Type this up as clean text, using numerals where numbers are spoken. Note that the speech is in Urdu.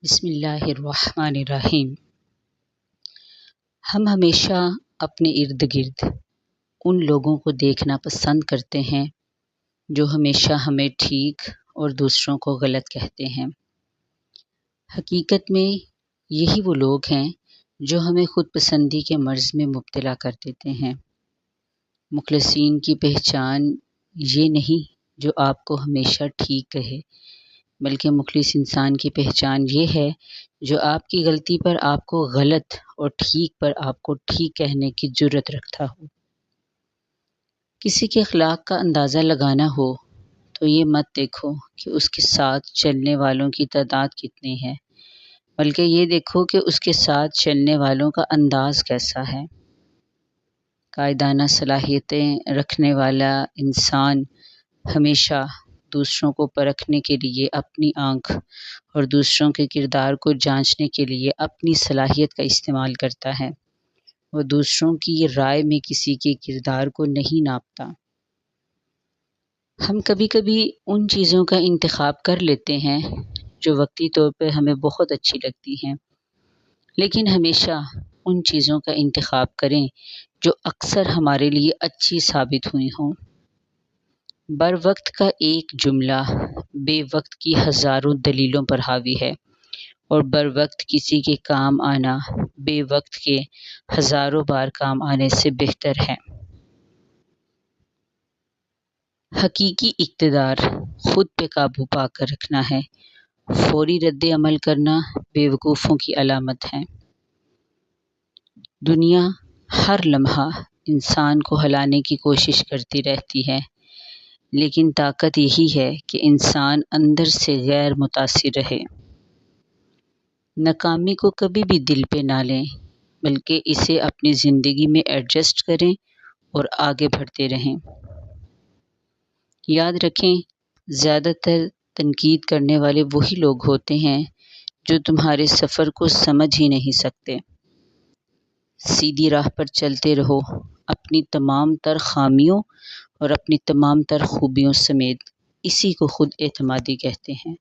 بسم اللہ الرحمن الرحیم۔ ہم ہمیشہ اپنے ارد گرد ان لوگوں کو دیکھنا پسند کرتے ہیں جو ہمیشہ ہمیں ٹھیک اور دوسروں کو غلط کہتے ہیں۔ حقیقت میں یہی وہ لوگ ہیں جو ہمیں خود پسندی کے مرض میں مبتلا کر دیتے ہیں۔ مخلصین کی پہچان یہ نہیں جو آپ کو ہمیشہ ٹھیک کہے، بلکہ مخلص انسان کی پہچان یہ ہے جو آپ کی غلطی پر آپ کو غلط اور ٹھیک پر آپ کو ٹھیک کہنے کی جرأت رکھتا ہو۔ کسی کے اخلاق کا اندازہ لگانا ہو تو یہ مت دیکھو کہ اس کے ساتھ چلنے والوں کی تعداد کتنی ہے، بلکہ یہ دیکھو کہ اس کے ساتھ چلنے والوں کا انداز کیسا ہے۔ قائدانہ صلاحیتیں رکھنے والا انسان ہمیشہ دوسروں کو پرکھنے کے لیے اپنی آنکھ اور دوسروں کے کردار کو جانچنے کے لیے اپنی صلاحیت کا استعمال کرتا ہے۔ وہ دوسروں کی رائے میں کسی کے کردار کو نہیں ناپتا۔ ہم کبھی کبھی ان چیزوں کا انتخاب کر لیتے ہیں جو وقتی طور پر ہمیں بہت اچھی لگتی ہیں، لیکن ہمیشہ ان چیزوں کا انتخاب کریں جو اکثر ہمارے لیے اچھی ثابت ہوئی ہوں۔ بر وقت کا ایک جملہ بے وقت کی ہزاروں دلیلوں پر حاوی ہے، اور بر وقت کسی کے کام آنا بے وقت کے ہزاروں بار کام آنے سے بہتر ہے۔ حقیقی اقتدار خود پہ قابو پا کر رکھنا ہے، فوری رد عمل کرنا بے وقوفوں کی علامت ہے۔ دنیا ہر لمحہ انسان کو ہلانے کی کوشش کرتی رہتی ہے، لیکن طاقت یہی ہے کہ انسان اندر سے غیر متاثر رہے۔ ناکامی کو کبھی بھی دل پہ نہ لیں، بلکہ اسے اپنی زندگی میں ایڈجسٹ کریں اور آگے بڑھتے رہیں۔ یاد رکھیں، زیادہ تر تنقید کرنے والے وہی لوگ ہوتے ہیں جو تمہارے سفر کو سمجھ ہی نہیں سکتے۔ سیدھی راہ پر چلتے رہو، اپنی تمام تر خامیوں اور اپنی تمام تر خوبیوں سمیت۔ اسی کو خود اعتمادی کہتے ہیں۔